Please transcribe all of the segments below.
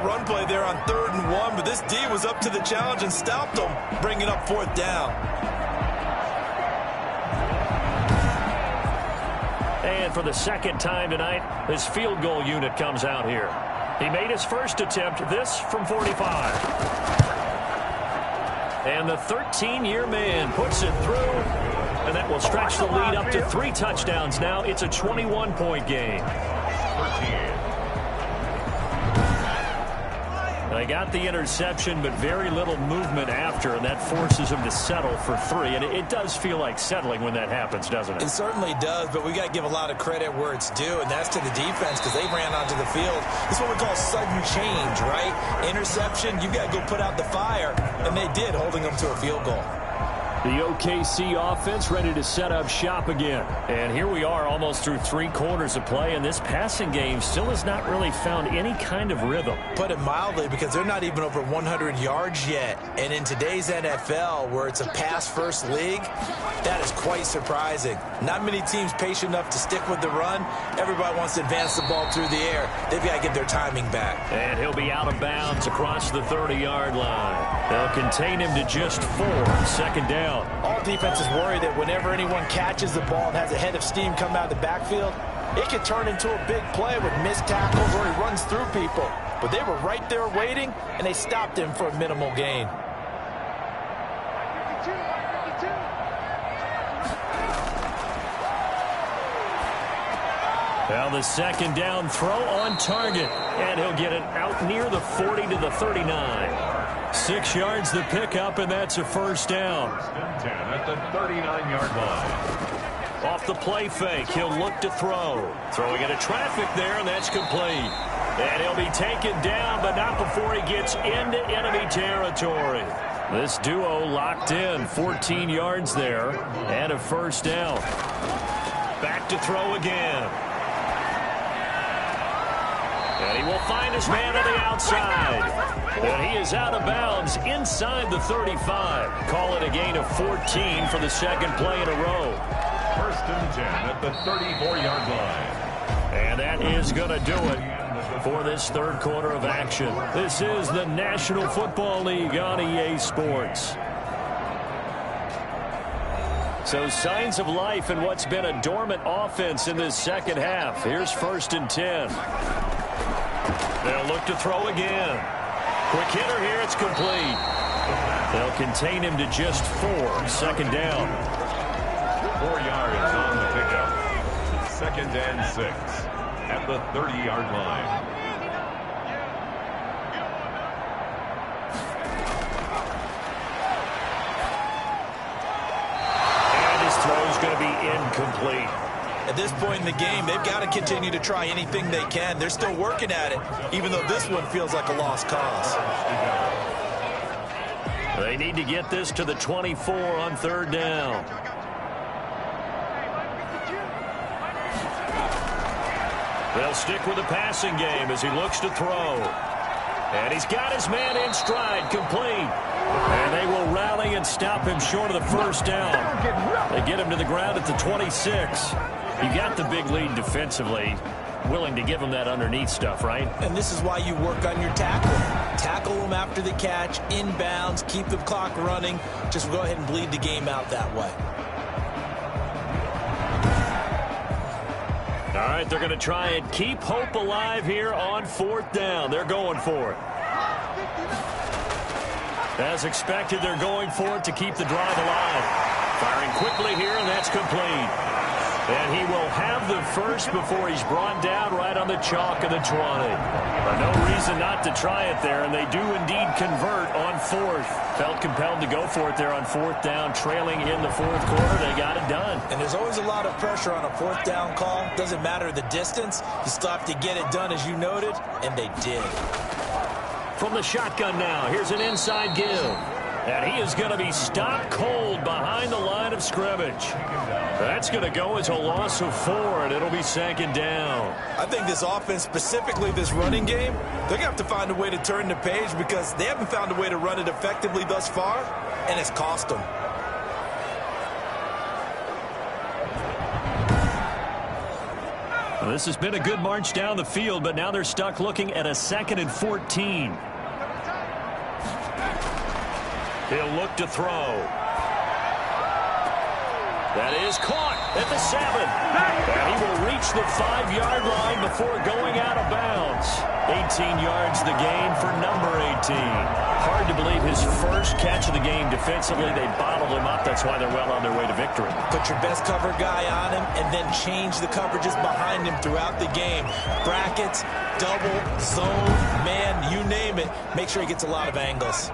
run play there on 3rd and 1, but this D was up to the challenge and stopped them, bringing up 4th down. And for the second time tonight, his field goal unit comes out here. He made his first attempt, this from 45. And the 13-year man puts it through, and that will stretch the lead up to 3 touchdowns now. It's a 21-point game. They got the interception, but very little movement after, and that forces him to settle for 3. And it does feel like settling when that happens, doesn't it? It certainly does, but we got to give a lot of credit where it's due, and that's to the defense because they ran onto the field. This is what we call sudden change, right? Interception, you got to go put out the fire, and they did, holding them to a field goal. The OKC offense ready to set up shop again. And here we are almost through 3 quarters of play, and this passing game still has not really found any kind of rhythm. Put it mildly, because they're not even over 100 yards yet. And in today's NFL, where it's a pass-first league, that is quite surprising. Not many teams patient enough to stick with the run. Everybody wants to advance the ball through the air. They've got to get their timing back. And he'll be out of bounds across the 30-yard line. They'll contain him to just 4. 2nd down. All defenses worry that whenever anyone catches the ball and has a head of steam come out of the backfield, it can turn into a big play with missed tackles or he runs through people. But they were right there waiting, and they stopped him for a minimal gain. Now the 2nd down throw on target, and he'll get it out near the 40 to the 39. 6 yards the pickup, and that's a 1st down. 10 at the 39-yard line. Off the play fake, he'll look to throw. Throwing into traffic there, and that's complete. And he'll be taken down, but not before he gets into enemy territory. This duo locked in, 14 yards there, and a 1st down. Back to throw again. And he will find his man on the outside. And he is out of bounds inside the 35. Call it a gain of 14 for the 2nd play in a row. 1st and 10 at the 34-yard line. And that is going to do it for this 3rd quarter of action. This is the National Football League on EA Sports. So signs of life in what's been a dormant offense in this 2nd half. Here's 1st and 10. They'll look to throw again. Quick hitter here, it's complete. They'll contain him to just 4. 2nd down. 4 yards on the pickup. 2nd and 6 at the 30-yard line. And his throw is going to be incomplete. At this point in the game, they've got to continue to try anything they can. They're still working at it, even though this one feels like a lost cause. They need to get this to the 24 on 3rd down. They'll stick with the passing game as he looks to throw. And he's got his man in stride, complete. And they will rally and stop him short of the 1st down. They get him to the ground at the 26. You got the big lead defensively, willing to give him that underneath stuff, right? And this is why you work on your tackle. Tackle them after the catch, inbounds, keep the clock running. Just go ahead and bleed the game out that way. All right, they're going to try and keep hope alive here on 4th down. They're going for it. As expected, they're going for it to keep the drive alive. Firing quickly here, and that's complete. And he will have the 1st before he's brought down right on the chalk of the 20. No reason not to try it there, and they do indeed convert on 4th. Felt compelled to go for it there on 4th down, trailing in the 4th quarter. They got it done. And there's always a lot of pressure on a 4th down call. Doesn't matter the distance. You still have to get it done, as you noted, and they did. From the shotgun now, here's an inside give. And he is going to be stopped cold behind the line of scrimmage. That's going to go as a loss of 4, and it'll be 2nd down. I think this offense, specifically this running game, they're going to have to find a way to turn the page because they haven't found a way to run it effectively thus far, and it's cost them. Well, this has been a good march down the field, but now they're stuck looking at a 2nd and 14. He'll look to throw. That is caught at the 7. And he will reach the 5-yard line before going out of bounds. 18 yards the gain for number 18. Hard to believe his first catch of the game defensively. They bottled him up. That's why they're well on their way to victory. Put your best cover guy on him and then change the coverages behind him throughout the game. Brackets, double, zone, man, you name it. Make sure he gets a lot of angles.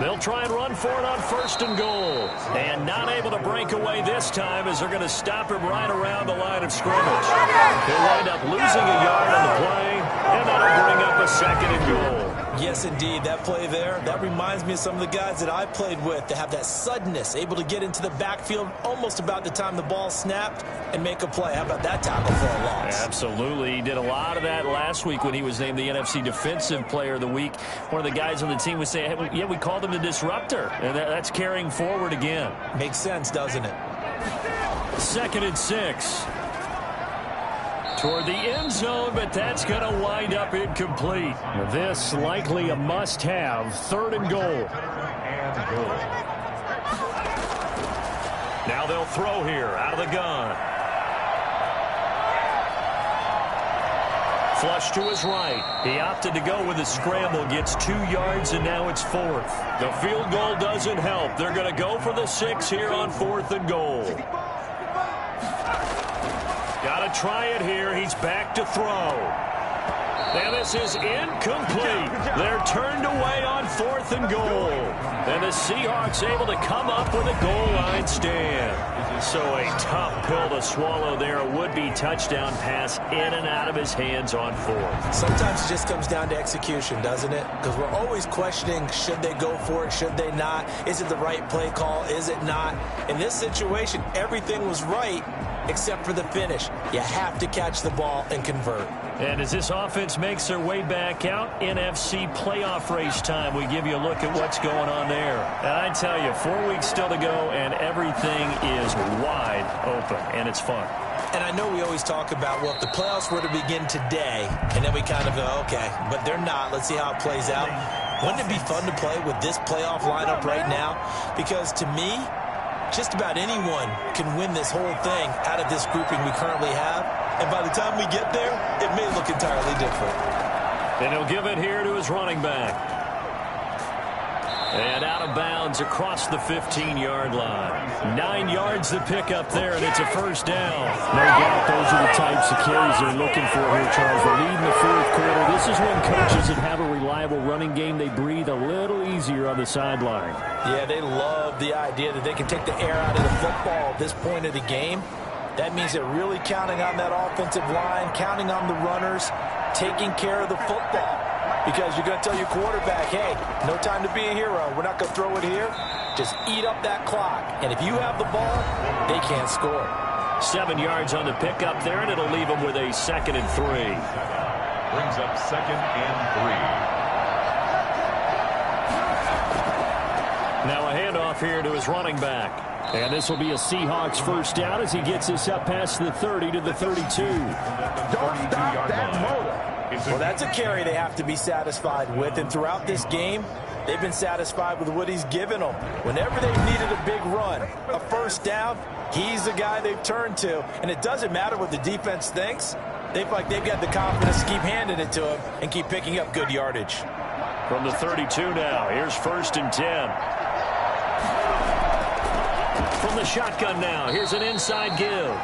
They'll try and run for it on 1st and goal. And not able to break away this time as they're going to stop him right around the line of scrimmage. He'll wind up losing a yard on the play, and that'll bring up a 2nd and goal. Yes, indeed. That play there, that reminds me of some of the guys that I played with that have that suddenness, able to get into the backfield almost about the time the ball snapped and make a play. How about that tackle for a loss? Absolutely. He did a lot of that last week when he was named the NFC Defensive Player of the Week. One of the guys on the team was saying, hey, yeah, we called him the disruptor. And that's carrying forward again. Makes sense, doesn't it? 2nd and 6. Toward the end zone, but that's going to wind up incomplete. This likely a must-have. 3rd and goal. Now they'll throw here out of the gun. Flush to his right. He opted to go with a scramble, gets 2 yards, and now it's 4th. The field goal doesn't help. They're going to go for the 6 here on 4th and goal. Got to try it here. He's back to throw. And this is incomplete. They're turned away on 4th and goal. And the Seahawks able to come up with a goal line stand. So a tough pill to swallow there. A would-be touchdown pass in and out of his hands on 4th. Sometimes it just comes down to execution, doesn't it? Because we're always questioning, should they go for it, should they not? Is it the right play call, is it not? In this situation, everything was right except for the finish. You have to catch the ball and convert. And as this offense makes their way back out, NFC playoff race time, we give you a look at what's going on there. And I tell you, 4 weeks still to go, and everything is wide open, and it's fun. And I know we always talk about, well, if the playoffs were to begin today, and then we kind of go, okay, but they're not. Let's see how it plays out. Wouldn't it be fun to play with this playoff lineup right now? Because to me, just about anyone can win this whole thing out of this grouping we currently have. And by the time we get there, it may look entirely different. And he'll give it here to his running back. And out of bounds across the 15-yard line. 9 yards to pick up there, and it's a 1st down. No doubt those are the types of carries they're looking for here, Charles. They're leading the 4th quarter. This is when coaches that have a reliable running game, they breathe a little easier on the sideline. Yeah, they love the idea that they can take the air out of the football at this point of the game. That means they're really counting on that offensive line, counting on the runners, taking care of the football. Because you're going to tell your quarterback, hey, no time to be a hero. We're not going to throw it here. Just eat up that clock. And if you have the ball, they can't score. 7 yards on the pickup there, and it'll leave them with a 2nd and 3. Brings up 2nd and 3. Now a handoff here to his running back. And this will be a Seahawks 1st down as he gets this up past the 30 to the 32. Don't stop that motor. Well, that's a carry they have to be satisfied with. And throughout this game, they've been satisfied with what he's given them. Whenever they've needed a big run, a 1st down, he's the guy they've turned to. And it doesn't matter what the defense thinks. They feel like they've got the confidence to keep handing it to him and keep picking up good yardage. From the 32 now, here's 1st and 10. From the shotgun now, here's an inside give.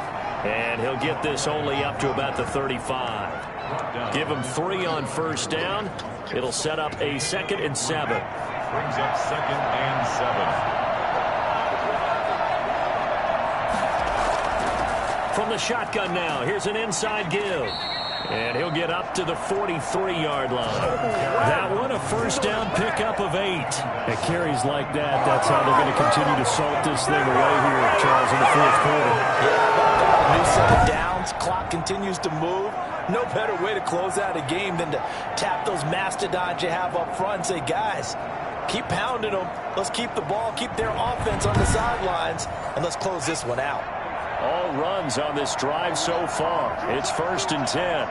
And he'll get this only up to about the 35. Give him 3 on 1st down. It'll set up a 2nd and 7. Brings up 2nd and 7. From the shotgun now, here's an inside give. And he'll get up to the 43-yard line. That one, a 1st down pickup of 8. At carries like that, that's how they're going to continue to salt this thing away here, Charles, in the 4th quarter. Yeah, new set of downs. Clock continues to move. No better way to close out a game than to tap those mastodons you have up front and say, guys, Keep pounding them. Let's keep the ball, keep their offense on the sidelines, and let's close this one out. All runs on this drive so far. It's 1st and 10.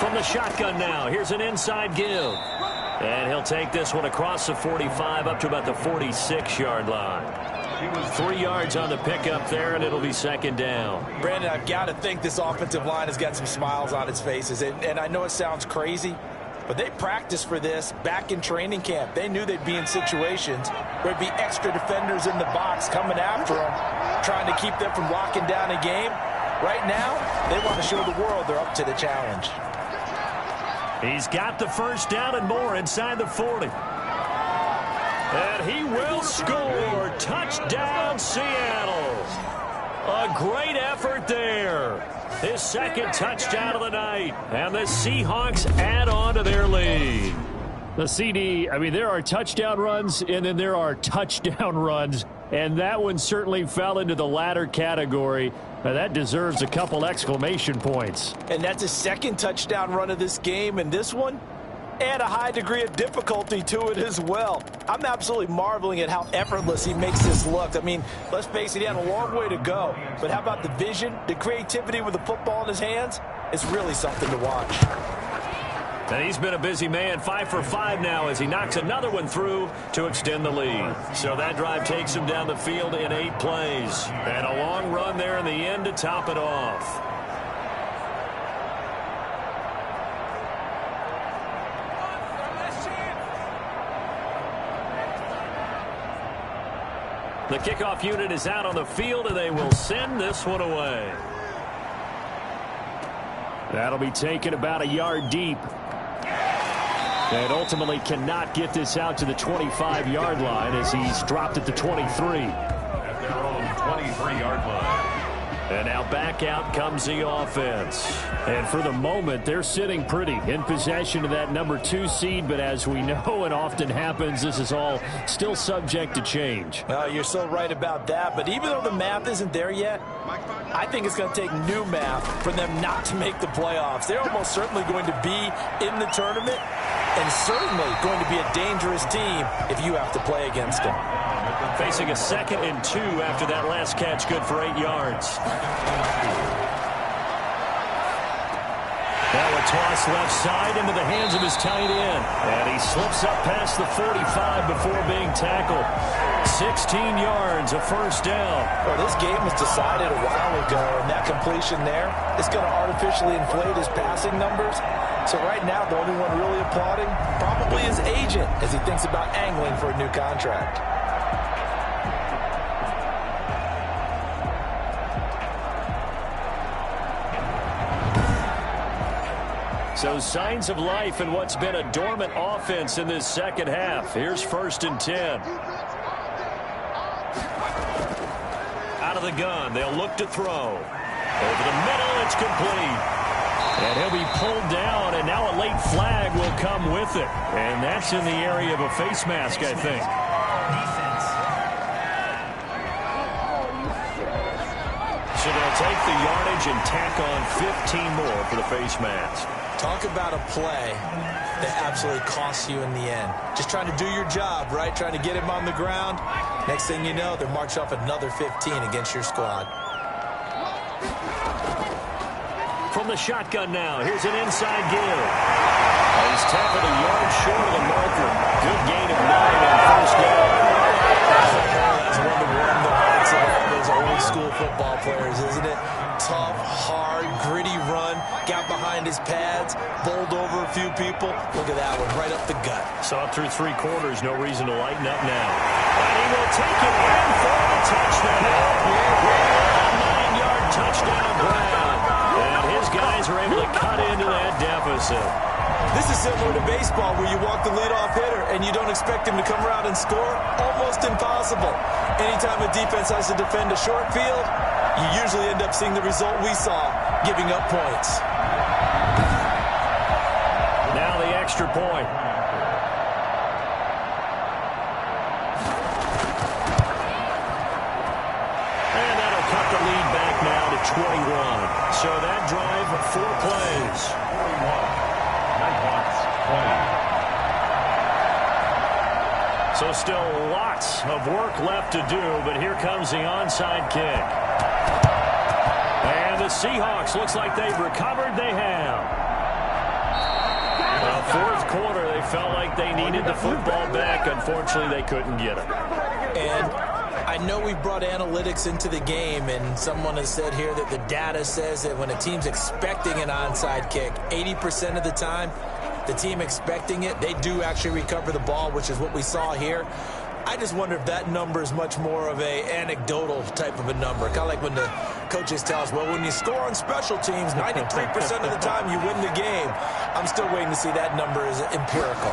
From the shotgun now, here's an inside give. And he'll take this one across the 45 up to about the 46-yard line. 3 yards on the pickup there, and it'll be 2nd down. Brandon, I've got to think this offensive line has got some smiles on its faces. And I know it sounds crazy, but they practiced for this back in training camp. They knew they'd be in situations where there'd be extra defenders in the box coming after them, trying to keep them from locking down a game. Right now, they want to show the world they're up to the challenge. He's got the 1st down and more inside the 40. And he will score. Touchdown, Seattle. A great effort there. His 2nd touchdown of the night. And the Seahawks add on to their lead. The CD, I mean, there are touchdown runs, and then there are touchdown runs. And that one certainly fell into the latter category. Now, that deserves a couple exclamation points. And that's his 2nd touchdown run of this game. And this one, add a high degree of difficulty to it as well. I'm absolutely marveling at how effortless he makes this look. I mean, let's face it, he had a long way to go. But how about the vision, the creativity with the football in his hands? It's really something to watch. And he's been a busy man, 5 for 5 now as he knocks another one through to extend the lead. So that drive takes him down the field in 8 plays. And a long run there in the end to top it off. The kickoff unit is out on the field, and they will send this one away. That'll be taken about a yard deep. And ultimately cannot get this out to the 25-yard line as he's dropped at the 23. At their own 23-yard line. And now back out comes the offense. And for the moment, they're sitting pretty in possession of that number 2 seed. But as we know, it often happens, this is all still subject to change. Well, you're so right about that. But even though the math isn't there yet, I think it's going to take new math for them not to make the playoffs. They're almost certainly going to be in the tournament and certainly going to be a dangerous team if you have to play against them. Facing a 2nd and 2 after that last catch, good for 8 yards. Now a toss left side into the hands of his tight end. And he slips up past the 45 before being tackled. 16 yards, a 1st down. Well, this game was decided a while ago, and that completion there is going to artificially inflate his passing numbers. So right now, the only one really applauding probably his agent as he thinks about angling for a new contract. So signs of life in what's been a dormant offense in this 2nd half. Here's 1st and 10. Out of the gun, they'll look to throw. Over the middle, it's complete. And he'll be pulled down, and now a late flag will come with it. And that's in the area of a face mask, I think. So they'll take the yardage and tack on 15 more for the face mask. Talk about a play that absolutely costs you in the end. Just trying to do your job, right? Trying to get him on the ground. Next thing you know, they're marched off another 15 against your squad. From the shotgun now, here's an inside give. He's tackled a yard short of the marker. Good gain of 9 on 1st down. That's one to warm the hearts of all those old school football players, isn't it? Tough, hard, gritty run. Got behind his pads, bowled over a few people. Look at that one, right up the gut. Saw it through 3 quarters, no reason to lighten up now. And he will take it in for the touchdown. A 9-yard touchdown ground. And his guys are able to cut into that deficit. This is similar to baseball where you walk the leadoff hitter and you don't expect him to come around and score. Almost impossible. Anytime a defense has to defend a short field, you usually end up seeing the result we saw, giving up points. Now the extra point. And that'll cut the lead back now to 21. So that drive, 4 plays. 41. Nighthawks 20. So still lots of work left to do, but here comes the onside kick. And the Seahawks, looks like they've recovered. They have. Fourth quarter, they felt like they needed the football back. Unfortunately, they couldn't get it. And I know we brought analytics into the game, and someone has said here that the data says that when a team's expecting an onside kick, 80% of the time, the team expecting it, they do actually recover the ball, which is what we saw here. I just wonder if that number is much more of a anecdotal type of a number. Kind of like when the coaches tell us, well, when you score on special teams, 93% of the time you win the game. I'm still waiting to see that number is empirical.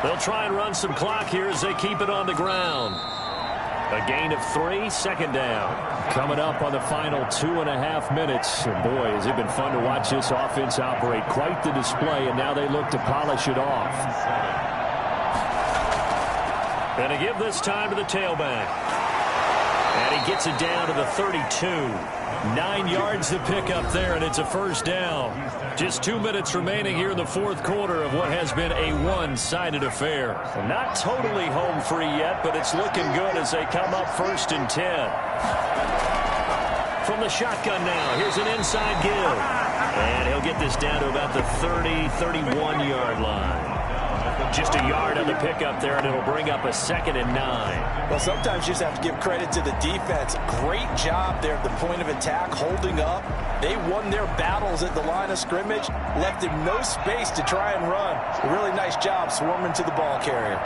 They'll try and run some clock here as they keep it on the ground. A gain of 3, second down. Coming up on the final 2.5 minutes. And boy, has it been fun to watch this offense operate. Quite the display, and now they look to polish it off. And to give this time to the tailback. And he gets it down to the 32. 9 yards to pick up there, and it's a first down. Just 2 minutes remaining here in the fourth quarter of what has been a one-sided affair. Not totally home free yet, but it's looking good as they come up 1st and 10. From the shotgun now, here's an inside give. And he'll get this down to about the 30, 31-yard line. Just a yard on the pickup there, and it'll bring up a 2nd and 9. Well, sometimes you just have to give credit to the defense. Great job there at the point of attack, holding up. They won their battles at the line of scrimmage, left him no space to try and run. A really nice job swarming to the ball carrier.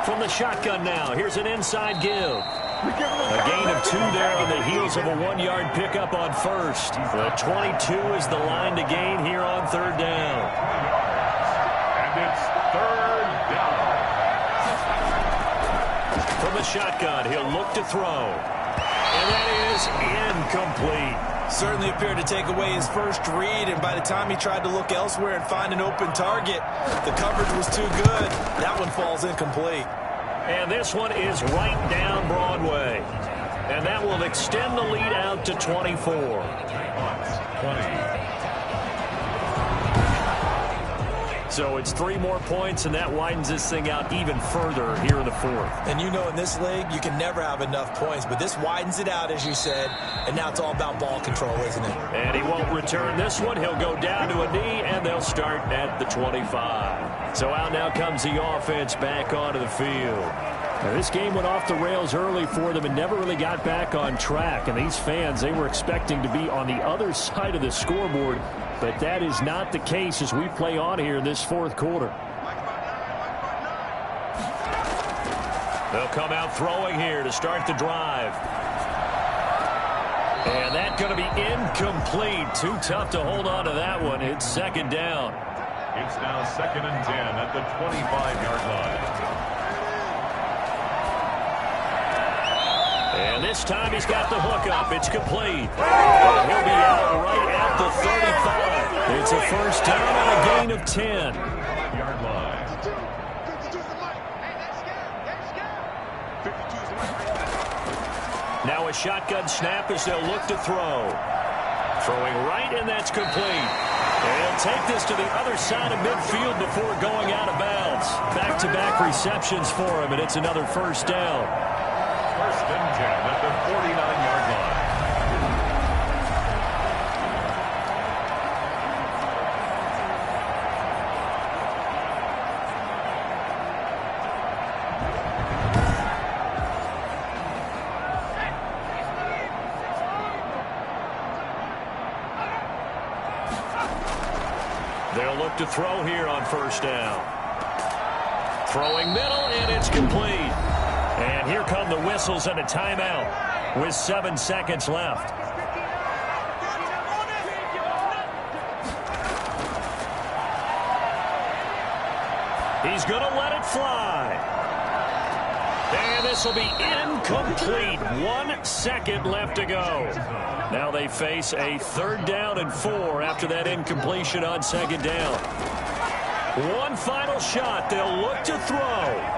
From the shotgun now, here's an inside give. A gain of 2 there on the heels of a 1-yard pickup on 1st. The 22 is the line to gain here on 3rd down. And it's 3rd down. From the shotgun, he'll look to throw. And that is incomplete. Certainly appeared to take away his first read, and by the time he tried to look elsewhere and find an open target, the coverage was too good. That one falls incomplete. And this one is right down Broadway. And that will extend the lead out to 24. 20. So it's 3 more points, and that widens this thing out even further here in the fourth. And you know in this league, you can never have enough points, but this widens it out, as you said, and now it's all about ball control, isn't it? And he won't return this one. He'll go down to a knee, and they'll start at the 25. So out now comes the offense back onto the field. Now, this game went off the rails early for them and never really got back on track. And these fans, they were expecting to be on the other side of the scoreboard, but that is not the case as we play on here in this fourth quarter. They'll come out throwing here to start the drive. And that's going to be incomplete. Too tough to hold on to that one. It's 2nd down. It's now 2nd and 10 at the 25-yard line. And this time he's got the hook up. It's complete. And he'll be out right at the 35. It's a first down and a gain of 10. 5-yard line. Now a shotgun snap as they'll look to throw. Throwing right, and that's complete. And he'll take this to the other side of midfield before going out of bounds. Back-to-back receptions for him, and it's another first down. 1st and 10 at the 49-yard line. They'll look to throw here on first down. Throwing middle, and it's complete. And here come the whistles and a timeout with 7 seconds left. He's going to let it fly. And this will be incomplete. 1 second left to go. Now they face a 3rd down and 4 after that incompletion on 2nd down. One final shot. They'll look to throw.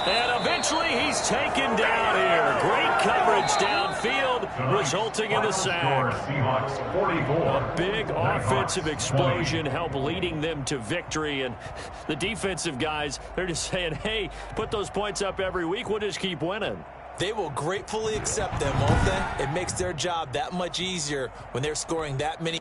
And a Eventually, he's taken down here. Great coverage downfield, resulting in the sack. Seahawks 44. A big offensive explosion helped leading them to victory. And the defensive guys, they're just saying, hey, put those points up every week. We'll just keep winning. They will gratefully accept them, won't they? It makes their job that much easier when they're scoring that many.